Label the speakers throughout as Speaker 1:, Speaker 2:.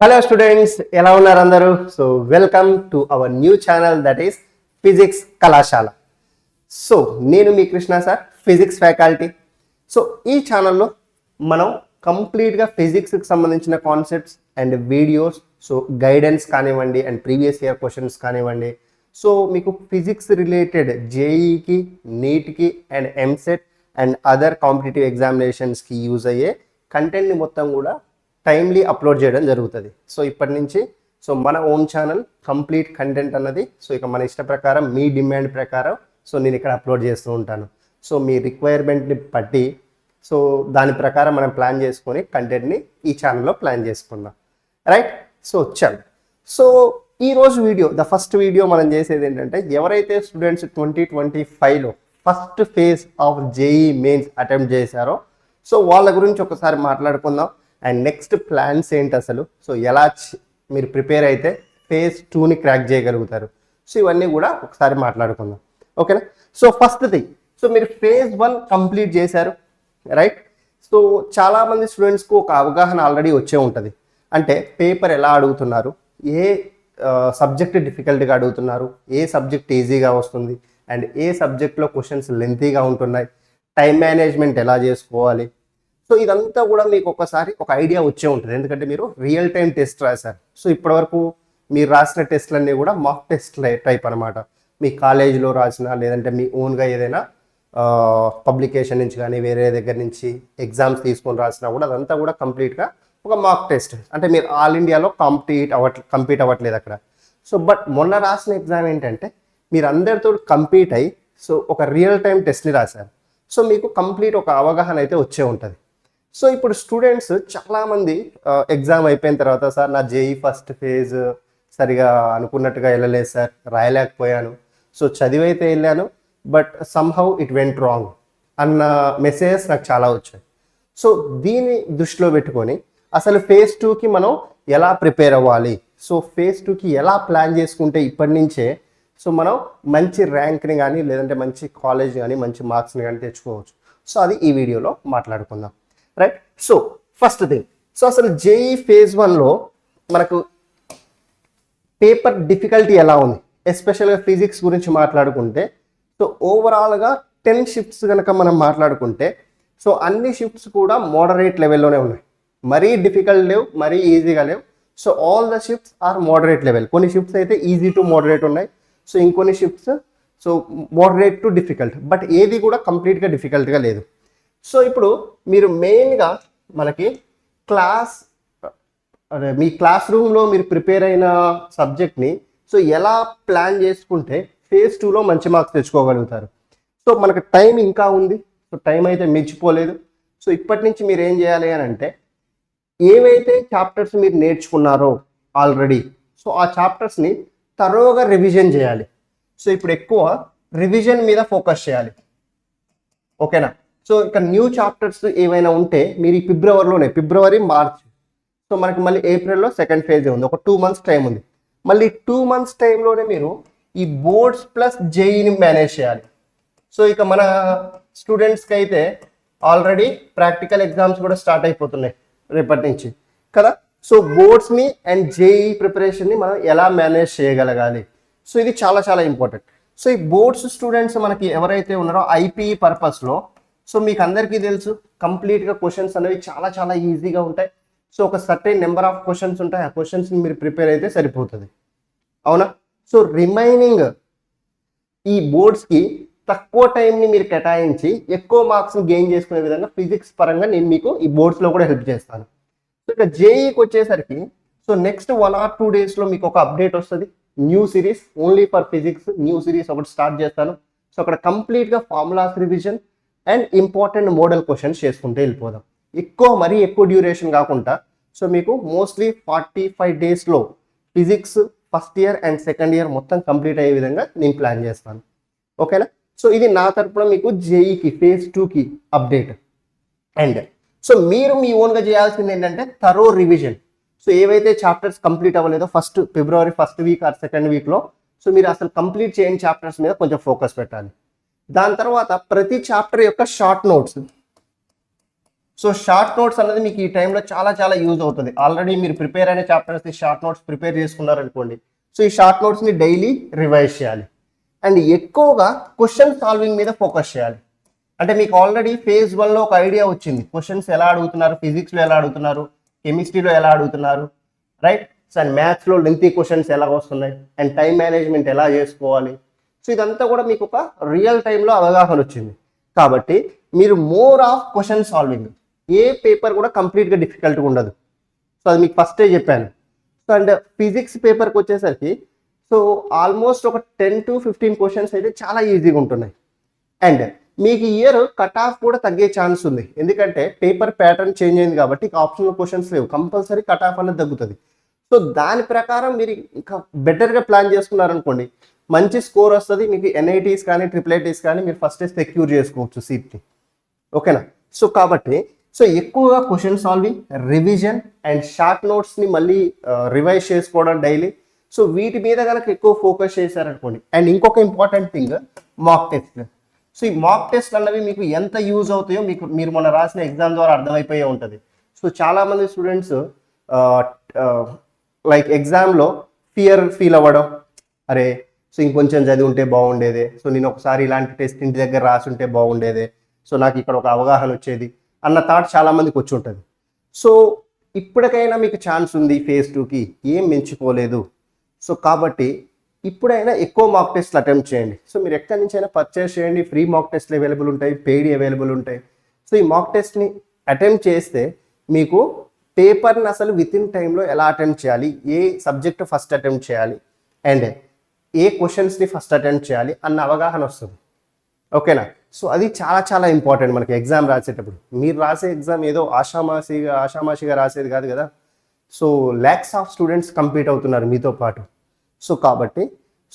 Speaker 1: Hello students, ఎలా ఉన్నారు అందరూ? So welcome to our new channel that is physics కళాశాల. సో నేను మీ Krishna sir, physics faculty. So ఈ ఛానల్లో మనం కంప్లీట్గా ఫిజిక్స్కి సంబంధించిన concepts and videos, so guidance కానివ్వండి అండ్ ప్రీవియస్ ఇయర్ క్వశ్చన్స్ కానివ్వండి, సో మీకు ఫిజిక్స్ రిలేటెడ్ జేఈకి, నీట్కి and EAMCET and other competitive ఎగ్జామినేషన్స్కి యూజ్ అయ్యే కంటెంట్ని మొత్తం కూడా టైమ్లీ అప్లోడ్ చేయడం జరుగుతుంది. సో ఇప్పటి నుంచి సో మన ఓన్ ఛానల్ కంప్లీట్ కంటెంట్ అన్నది సో ఇక మన ఇష్ట ప్రకారం మీ డిమాండ్ ప్రకారం సో నేను ఇక్కడ అప్లోడ్ చేస్తూ ఉంటాను. సో మీ రిక్వైర్మెంట్ని బట్టి సో దాని ప్రకారం మనం ప్లాన్ చేసుకొని కంటెంట్ని ఈ ఛానల్లో ప్లాన్ చేసుకుందాం, రైట్? సో చల్, సో ఈరోజు వీడియో, ద ఫస్ట్ వీడియో మనం చేసేది ఏంటంటే, ఎవరైతే స్టూడెంట్స్ 2025లో first phase of JEE mains attempt చేశారో సో వాళ్ళ గురించి ఒకసారి మాట్లాడుకుందాం. అండ్ నెక్స్ట్ ప్లాన్స్ ఏంటి అసలు, సో ఎలా మీరు ప్రిపేర్ అయితే ఫేజ్ 2ని క్రాక్ చేయగలుగుతారు, సో ఇవన్నీ కూడా ఒకసారి మాట్లాడుకుందాం, ఓకేనా? సో ఫస్ట్ థింగ్, సో మీరు ఫేజ్ 1 కంప్లీట్ చేశారు, రైట్? సో చాలామంది స్టూడెంట్స్కు ఒక అవగాహన ఆల్రెడీ వచ్చే ఉంటుంది. అంటే పేపర్ ఎలా అడుగుతున్నారు, ఏ సబ్జెక్ట్ డిఫికల్ట్గా అడుగుతున్నారు, ఏ సబ్జెక్ట్ ఈజీగా వస్తుంది అండ్ ఏ సబ్జెక్ట్లో క్వశ్చన్స్ లెంతీగా ఉంటున్నాయి, టైం మేనేజ్మెంట్ ఎలా చేసుకోవాలి. సో ఇదంతా కూడా మీకు ఒకసారి ఒక ఐడియా వచ్చే ఉంటుంది, ఎందుకంటే మీరు రియల్ టైం టెస్ట్ రాశారు. సో ఇప్పటివరకు మీరు రాసిన టెస్ట్లన్నీ కూడా మాక్ టెస్ట్ టైప్ అనమాట. మీ కాలేజీలో రాసిన, లేదంటే మీ ఓన్గా ఏదైనా పబ్లికేషన్ నుంచి కానీ వేరే దగ్గర నుంచి ఎగ్జామ్స్ తీసుకొని రాసినా కూడా అదంతా కూడా కంప్లీట్గా ఒక మాక్ టెస్ట్. అంటే మీరు ఆల్ ఇండియాలో కంపీట్ అవ్వట్లేదు అక్కడ. సో బట్ మొన్న రాసిన ఎగ్జామ్ ఏంటంటే మీరు అందరితో కంపీట్ అయ్యి సో ఒక రియల్ టైం టెస్ట్ని రాశారు. సో మీకు కంప్లీట్ ఒక అవగాహన అయితే వచ్చే ఉంటుంది. సో ఇప్పుడు స్టూడెంట్స్ చాలామంది ఎగ్జామ్ అయిపోయిన తర్వాత, సార్ నా జేఈ ఫస్ట్ ఫేజ్ సరిగా అనుకున్నట్టుగా వెళ్ళలేదు సార్, రాయలేకపోయాను, సో చదివైతే వెళ్ళాను but somehow it went wrong అన్న మెసేజెస్ నాకు చాలా వచ్చాయి. సో దీన్ని దృష్టిలో పెట్టుకొని అసలు ఫేజ్ 2కి మనం ఎలా ప్రిపేర్ అవ్వాలి, సో ఫేజ్ 2కి ఎలా ప్లాన్ చేసుకుంటే ఇప్పటి నుంచే సో మనం మంచి ర్యాంక్ని కానీ లేదంటే మంచి కాలేజ్ కానీ మంచి మార్క్స్ని కానీ తెచ్చుకోవచ్చు. సో అది ఈ వీడియోలో మాట్లాడుకుందాం, right? So first thing, so అసలు జేఈ ఫేజ్ 1లో మనకు పేపర్ డిఫికల్టీ ఎలా ఉంది, ఎస్పెషల్గా ఫిజిక్స్ గురించి మాట్లాడుకుంటే సో ఓవరాల్గా 10 షిఫ్ట్స్ కనుక మనం మాట్లాడుకుంటే సో అన్ని షిఫ్ట్స్ కూడా మోడరేట్ లెవెల్లోనే ఉన్నాయి. మరీ డిఫికల్ట్ లేవు, మరీ ఈజీగా లేవు. So all the shifts are moderate level. కొన్ని షిఫ్ట్స్ అయితే ఈజీ టు మోడరేట్ ఉన్నాయి, సో ఇంకొన్ని shifts so moderate to difficult, but ఏది కూడా కంప్లీట్గా డిఫికల్ట్గా లేదు. సో ఇప్పుడు మీరు మెయిన్గా మనకి మీ క్లాస్ రూమ్లో మీరు ప్రిపేర్ అయిన సబ్జెక్ట్ని సో ఎలా ప్లాన్ చేసుకుంటే ఫేజ్ 2లో మంచి మార్క్స్ తెచ్చుకోగలుగుతారు. సో మనకు టైం ఇంకా ఉంది, సో టైం అయితే మించిపోలేదు. సో ఇప్పటి నుంచి మీరు ఏం చేయాలి అని అంటే, ఏవైతే చాప్టర్స్ మీరు నేర్చుకున్నారో ఆల్రెడీ సో ఆ చాప్టర్స్ని తరోగా రివిజన్ చేయాలి. సో ఇప్పుడు ఎక్కువ రివిజన్ మీద ఫోకస్ చేయాలి, ఓకేనా? సో ఇక న్యూ చాప్టర్స్ ఏవైనా ఉంటే మీరు ఈ ఫిబ్రవరి మార్చ్, సో మనకి మళ్ళీ ఏప్రిల్లో సెకండ్ ఫేజ్ ఉంది, ఒక 2 months టైం ఉంది. మళ్ళీ 2 months టైంలోనే మీరు ఈ బోర్డ్స్ ప్లస్ జేఈని మేనేజ్ చేయాలి. సో ఇక మన స్టూడెంట్స్కి అయితే ఆల్రెడీ ప్రాక్టికల్ ఎగ్జామ్స్ కూడా స్టార్ట్ అయిపోతున్నాయి రేపటి నుంచి కదా. సో బోర్డ్స్ని అండ్ జేఈ ప్రిపరేషన్ని మనం ఎలా మేనేజ్ చేయగలగాలి, సో ఇది చాలా చాలా ఇంపార్టెంట్. సో ఈ బోర్డ్స్ స్టూడెంట్స్ మనకి ఎవరైతే ఉన్నారో ఐపీఈ పర్పస్లో, సో మీకు అందరికీ తెలుసు కంప్లీట్గా క్వశ్చన్స్ అనేవి చాలా చాలా ఈజీగా ఉంటాయి. సో ఒక సర్టెన్ నెంబర్ ఆఫ్ క్వశ్చన్స్ ఉంటాయి, ఆ క్వశ్చన్స్ని మీరు ప్రిపేర్ అయితే సరిపోతుంది, అవునా? సో రిమైనింగ్ ఈ బోర్డ్స్కి తక్కువ టైంని మీరు కేటాయించి ఎక్కువ మార్క్స్ని గెయిన్ చేసుకునే విధంగా ఫిజిక్స్ పరంగా నేను మీకు ఈ బోర్డ్స్లో కూడా హెల్ప్ చేస్తాను. సో ఇక జేఈకి వచ్చేసరికి సో నెక్స్ట్ 1 or 2 daysలో మీకు ఒక అప్డేట్ వస్తుంది, new series only for physics new series ఒకటి స్టార్ట్ చేస్తాను. సో అక్కడ కంప్లీట్గా formulas revision and important model questions చేసుకుంటే వెళ్ళిపోదాం. మరీ ఎక్కువ డ్యూరేషన్ కాకుండా సో మీకు మోస్ట్లీ 45 daysలో physics first year and second year మొత్తం కంప్లీట్ అయ్యే విధంగా నేను ప్లాన్ చేస్తాను, ఓకేనా? సో ఇది నా తరపున మీకు జేఈకి ఫేజ్ 2కి అప్డేట్. అండ్ సో మీరు మీ ఓన్గా చేయాల్సింది ఏంటంటే థరో రివిజన్. సో ఏవైతే చాప్టర్స్ కంప్లీట్ అవ్వలేదో February first week or second వీక్లో సో మీరు అసలు కంప్లీట్ చేయని చాప్టర్స్ మీద కొంచెం ఫోకస్ పెట్టాలి. దాని తర్వాత ప్రతి చాప్టర్ యొక్క short notes so short notes అనేది మీకు ఈ టైంలో చాలా చాలా యూజ్ అవుతుంది. ఆల్రెడీ మీరు ప్రిపేర్ అయిన చాప్టర్స్ షార్ట్ నోట్స్ ప్రిపేర్ చేసుకున్నారనుకోండి, సో ఈ షార్ట్ నోట్స్ని డైలీ రివైజ్ చేయాలి. అండ్ ఎక్కువగా క్వశ్చన్ సాల్వింగ్ మీద ఫోకస్ చేయాలి. అంటే మీకు ఆల్రెడీ ఫేజ్ 1లో ఒక ఐడియా వచ్చింది, క్వశ్చన్స్ ఎలా అడుగుతున్నారు, ఫిజిక్స్లో ఎలా అడుగుతున్నారు, కెమిస్ట్రీలో ఎలా అడుగుతున్నారు, రైట్. సో అండ్ మ్యాథ్స్లో లెంతీ క్వశ్చన్స్ ఎలా వస్తున్నాయి, అండ్ టైం మేనేజ్మెంట్ ఎలా చేసుకోవాలి. సో ఇదంతా కూడా మీకు ఒక రియల్ టైంలో అవగాహన వచ్చింది. కాబట్టి మీరు more of question solving, A paper కూడా కంప్లీట్గా డిఫికల్ట్గా ఉండదు. సో అది మీకు ఫస్టే చెప్పాను. సో అండ్ ఫిజిక్స్ పేపర్కి వచ్చేసరికి సో ఆల్మోస్ట్ ఒక 10 to 15 క్వశ్చన్స్ అయితే చాలా ఈజీగా ఉంటున్నాయి. అండ్ మీకు ఇయర్ కట్ ఆఫ్ కూడా తగ్గే ఛాన్స్ ఉంది, ఎందుకంటే పేపర్ ప్యాటర్న్ చేంజ్ అయింది కాబట్టి ఆప్షనల్ క్వశ్చన్స్ లేవు, కంపల్సరీ కట్ ఆఫ్ అనేది తగ్గుతుంది. సో దాని ప్రకారం మీరు ఇంకా బెటర్గా ప్లాన్ చేసుకున్నారనుకోండి, మంచి స్కోర్ వస్తుంది మీకు. ఎన్ఐటీస్ కానీ ట్రిపుల్ కానీ మీరు ఫస్ట్ సెక్యూర్ చేసుకోవచ్చు సీట్ని. ఓకేనా. సో కాబట్టి సో ఎక్కువగా question solving, revision and short నోట్స్ని మళ్ళీ రివైజ్ చేసుకోవడం డైలీ. సో వీటి మీద కనుక ఎక్కువ ఫోకస్ చేశారనుకోండి. అండ్ ఇంకొక important thing, mock test. So ఈ మాక్ టెస్ట్ అన్నవి మీకు ఎంత యూజ్ అవుతాయో మీరు మొన్న రాసిన ఎగ్జామ్ ద్వారా అర్థమైపోయే ఉంటుంది. సో చాలామంది స్టూడెంట్స్ లైక్ ఎగ్జామ్లో ఫీల్ అవ్వడం, అరే సో ఇంకొంచెం చదివి ఉంటే బాగుండేదే, సో నేను ఒకసారి ఇలాంటి టెస్ట్ ఇంటి దగ్గర రాసి ఉంటే బాగుండేదే, సో నాకు ఇక్కడ ఒక అవగాహన వచ్చేది అన్న థాట్ చాలామందికి వచ్చి ఉంటుంది. సో ఇప్పటికైనా మీకు ఛాన్స్ ఉంది, ఫేజ్ 2కి ఏం మించిపోలేదు. సో కాబట్టి ఇప్పుడైనా ఎక్కువ మాక్ టెస్ట్లు అటెంప్ట్ చేయండి. సో మీరు ఎక్కడి నుంచి అయినా పర్చేస్ చేయండి, ఫ్రీ మాక్ టెస్ట్లు అవైలబుల్ ఉంటాయి, పెయిడ్ అవైలబుల్ ఉంటాయి. సో ఈ మాక్ టెస్ట్ని అటెంప్ట్ చేస్తే మీకు పేపర్ని అసలు విత్ ఇన్ టైంలో ఎలా అటెంప్ట్ చేయాలి, ఏ సబ్జెక్ట్ ఫస్ట్ అటెంప్ట్ చేయాలి, అండ్ ఏ క్వశ్చన్స్ని ఫస్ట్ అటెంప్ట్ చేయాలి అన్న అవగాహన వస్తుంది. ఓకేనా. సో అది చాలా చాలా ఇంపార్టెంట్ మనకి ఎగ్జామ్ రాసేటప్పుడు. మీరు రాసే ఎగ్జామ్ ఏదో ఆషామాషిగా రాసేది కాదు కదా. So lakhs of students complete అవుతున్నారు మీతో పాటు. సో కాబట్టి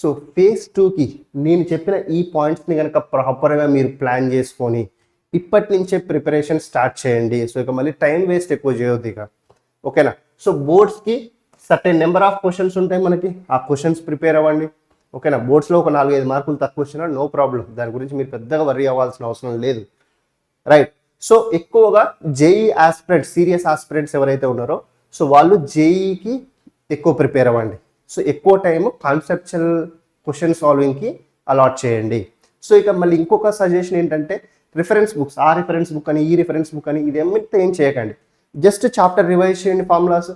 Speaker 1: సో ఫేజ్ 2కి నేను చెప్పిన ఈ పాయింట్స్ని కనుక ప్రాపర్గా మీరు ప్లాన్ చేసుకొని ఇప్పటి నుంచే ప్రిపరేషన్ స్టార్ట్ చేయండి. సో ఇక మళ్ళీ టైం వేస్ట్ ఎక్కువ చేయొద్దు ఇక. ఓకేనా. సో బోర్డ్స్కి సర్టెన్ నెంబర్ ఆఫ్ క్వశ్చన్స్ ఉంటాయి మనకి, ఆ క్వశ్చన్స్ ప్రిపేర్ అవ్వండి. ఓకేనా. బోర్డ్స్లో ఒక 4-5 మార్కులు తక్కువ వచ్చినా నో ప్రాబ్లం, దాని గురించి మీరు పెద్దగా వర్రీ అవ్వాల్సిన అవసరం లేదు, రైట్. సో ఎక్కువగా జేఈ ఆస్పిరెంట్స్, సీరియస్ ఆస్పిరెంట్స్ ఎవరైతే ఉన్నారో సో వాళ్ళు జేఈకి ఎక్కువ ప్రిపేర్ అవ్వండి. సో ఎక్కువ టైం కాన్సెప్చువల్ క్వశ్చన్ సాల్వింగ్కి అలాట్ చేయండి. సో ఇక మళ్ళీ ఇంకొక సజెషన్ ఏంటంటే, రిఫరెన్స్ బుక్స్, ఆ రిఫరెన్స్ బుక్ అని ఈ రిఫరెన్స్ బుక్ అని ఇదేమితో ఏం చేయకండి. జస్ట్ చాప్టర్ రివైజ్ చేయండి, ఫార్ములాస్,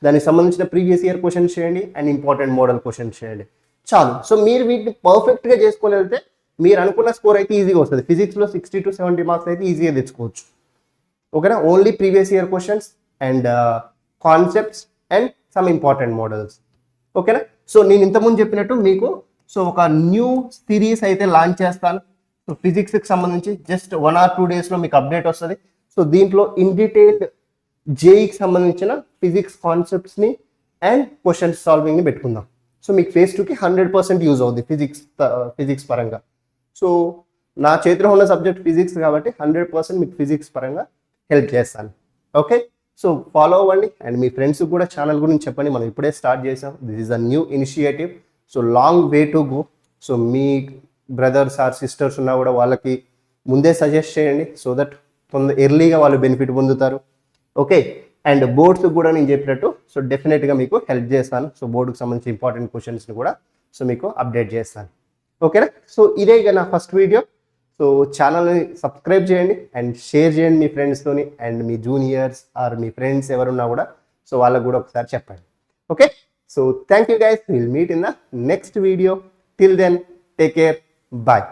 Speaker 1: దానికి సంబంధించిన ప్రీవియస్ ఇయర్ క్వశ్చన్స్ చేయండి అండ్ ఇంపార్టెంట్ మోడల్ క్వశ్చన్స్ చేయండి, చాలు. సో మీరు వీటిని పర్ఫెక్ట్గా చేసుకొని వెళ్తే మీరు అనుకున్న స్కోర్ అయితే ఈజీగా వస్తుంది. ఫిజిక్స్లో 60 to 70 మార్క్స్ అయితే ఈజీగా తెచ్చుకోవచ్చు. ఓకేనా. Only previous year questions and concepts and some important models. ఓకేనా. సో నేను ఇంతకుముందు చెప్పినట్టు మీకు సో ఒక న్యూ సిరీస్ అయితే లాంచ్ చేస్తాను. సో ఫిజిక్స్కి సంబంధించి జస్ట్ 1 or 2 డేస్లో మీకు అప్డేట్ వస్తుంది. సో దీంట్లో ఇన్ డీటెయిల్డ్ జేఈకి సంబంధించిన ఫిజిక్స్ కాన్సెప్ట్స్ని అండ్ క్వశ్చన్స్ సాల్వింగ్ని పెట్టుకుందాం. సో మీకు ఫేజ్ 2కి 100% యూజ్ అవుతుంది ఫిజిక్స్ పరంగా. సో నా చేతిలో ఉన్న సబ్జెక్ట్ ఫిజిక్స్ కాబట్టి 100% మీకు ఫిజిక్స్ పరంగా హెల్ప్ చేస్తాను. ఓకే. సో ఫాలో అవ్వండి అండ్ మీ ఫ్రెండ్స్కి కూడా ఛానల్ గురించి చెప్పండి. మనం ఇప్పుడే స్టార్ట్ చేసాం, this is a new initiative. So long way to go. So మీ బ్రదర్స్ ఆర్ సిస్టర్స్ ఉన్నా కూడా వాళ్ళకి ముందే సజెస్ట్ చేయండి, సో దట్ ఎర్లీగా వాళ్ళు బెనిఫిట్ పొందుతారు. ఓకే. అండ్ బోర్డ్స్కి కూడా నేను చెప్పినట్టు సో డెఫినెట్గా మీకు హెల్ప్ చేస్తాను. సో బోర్డుకి సంబంధించి ఇంపార్టెంట్ క్వశ్చన్స్ని కూడా సో మీకు అప్డేట్ చేస్తాను. ఓకేనా. సో ఇదే ఇక నా ఫస్ట్ వీడియో. సో ఛానల్ని సబ్స్క్రైబ్ చేయండి అండ్ షేర్ చేయండి మీ ఫ్రెండ్స్తోని, అండ్ మీ జూనియర్స్ ఆర్ మీ ఫ్రెండ్స్ ఎవరున్నా కూడా సో వాళ్ళకు కూడా ఒకసారి చెప్పండి. Okay. So thank you guys, will meet in the next video. Till then, take care, bye.